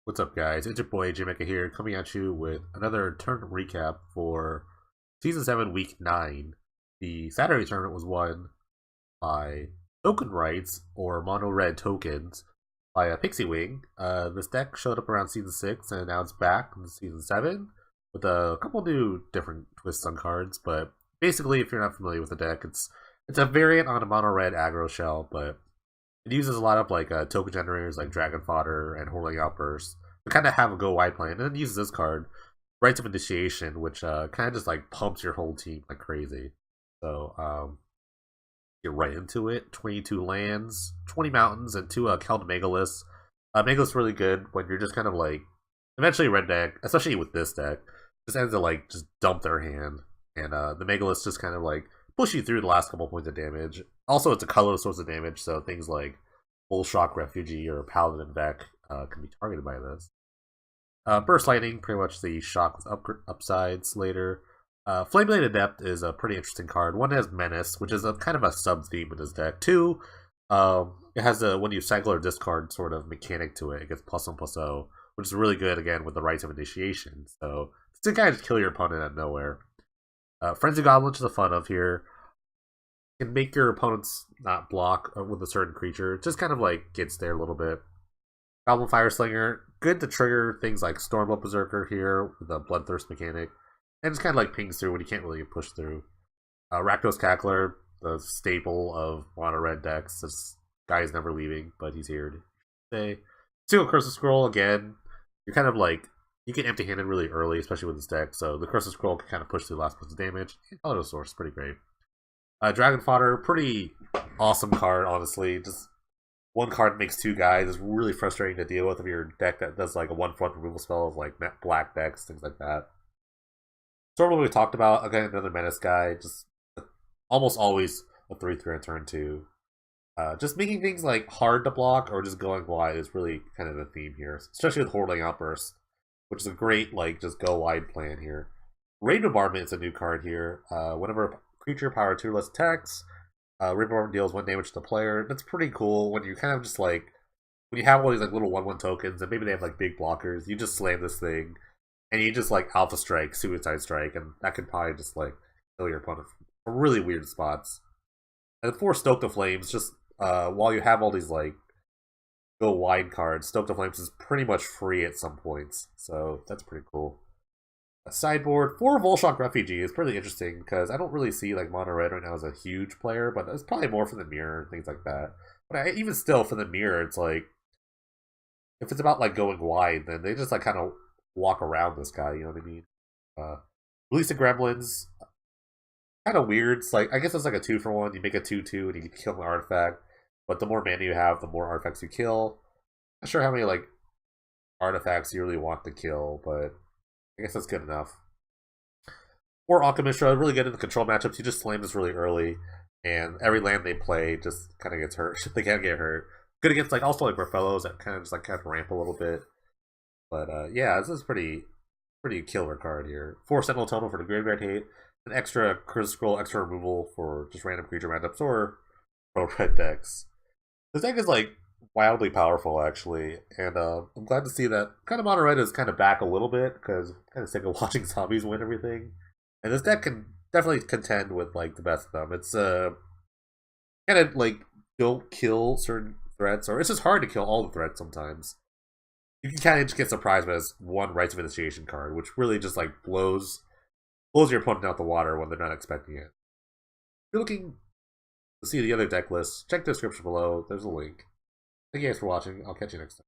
What's up, guys? It's your boy Jamaica here, coming at you with another tournament recap for Season 7, Week 9. The Saturday tournament was won by Token Rights, or Mono Red Tokens, by a Pixie Wing. This deck showed up around Season 6, and now it's back in Season 7 with a couple new different twists on cards. But basically, if you're not familiar with the deck, it's a variant on a Mono Red aggro shell, but it uses a lot of token generators like Dragon Fodder and Whirling Outburst to kind of have a go wide plan. And then it uses this card, Rites of Initiation, which kind of just like pumps your whole team like crazy. So get right into it. 22 lands, 20 mountains, and 2 Keld Megaliths. Megalith's really good when you're just kind of like, eventually red deck, especially with this deck, just ends to like just dump their hand. And the Megaliths just kind of like push you through the last couple points of damage. Also, it's a colorless source of damage, so things like Bull Shock Refugee or Paladin Vec can be targeted by this. Burst Lightning, pretty much the shock with upsides later. Flame-Blade Adept is a pretty interesting card. One has Menace, which is a kind of a sub-theme in this deck. Two, it has a when you cycle or discard sort of mechanic to it. It gets +1/+0, which is really good, again, with the Rites of Initiation. So, it's to kind of kill your opponent out of nowhere. Frenzy Goblin, which is a fun of here, can make your opponents not block with a certain creature. It just kind of like gets there a little bit. Goblin Fireslinger, good to trigger things like Stormbolt Berserker here with a Bloodthirst mechanic. And just kind of like pings through when you can't really push through. Rakdos Cackler, the staple of mono red decks. This guy is never leaving, but he's here to stay. Single Curse of Scroll, again, you're kind of like, you get empty handed really early, especially with this deck. So the Curse of Scroll can kind of push through the last points of damage. And Auto Source, pretty great. Dragon Fodder, pretty awesome card, honestly. Just one card makes 2 guys. It's really frustrating to deal with if your deck that does like a 1/1 removal spell of like black decks, things like that. Stormbolt we talked about, again, another Menace guy. Just almost always a 3/3 on turn 2. Just making things like hard to block or just going wide is really kind of the theme here, especially with Whirling Outburst, which is a great like just go wide plan here. Raid Bombardment is a new card here. Whenever creature power 2 less attacks, Raid Bombardment deals 1 damage to the player. That's pretty cool when you kind of just like, when you have all these like little 1/1 tokens and maybe they have like big blockers, you just slam this thing and you just like Alpha Strike, Suicide Strike, and that could probably just like kill your opponent from really weird spots. And 4 Stoke the Flames, just while you have all these like go wide cards, Stoke the Flames is pretty much free at some points, so that's pretty cool. Sideboard, 4 Volshock Refugee is pretty interesting because I don't really see like Mono Red right now as a huge player, but it's probably more for the mirror and things like that. But even still, for the mirror, it's like, if it's about like going wide, then they just like kind of walk around this guy, you know what I mean? Release the Gremlins, kind of weird. It's like, I guess it's like a 2-for-1. You make a 2/2 and you kill an artifact, but the more mana you have, the more artifacts you kill. Not sure how many like artifacts you really want to kill, but I guess that's good enough. Or Alchemistra, really good in the control matchups. You just slam this really early, and every land they play just kind of gets hurt. They can't get hurt. Good against like also like Rafellos that kind of just like kind of ramp a little bit. But yeah, this is pretty killer card here. 4 Sentinel Totem for the Graveyard Hate, an extra Curse Scroll, extra removal for just random creature matchups or pro red decks. This deck is like wildly powerful actually, and I'm glad to see that kind of Mono Red is kind of back a little bit because I'm kind of sick of watching zombies win everything, and this deck can definitely contend with like the best of them. It's kind of like don't kill certain threats, or it's just hard to kill all the threats sometimes. You can kind of just get surprised by this one Rites of Initiation card, which really just like blows your opponent out the water when they're not expecting it. If you're looking to see the other deck lists, check the description below. There's a link. Thank you guys for watching. I'll catch you next time.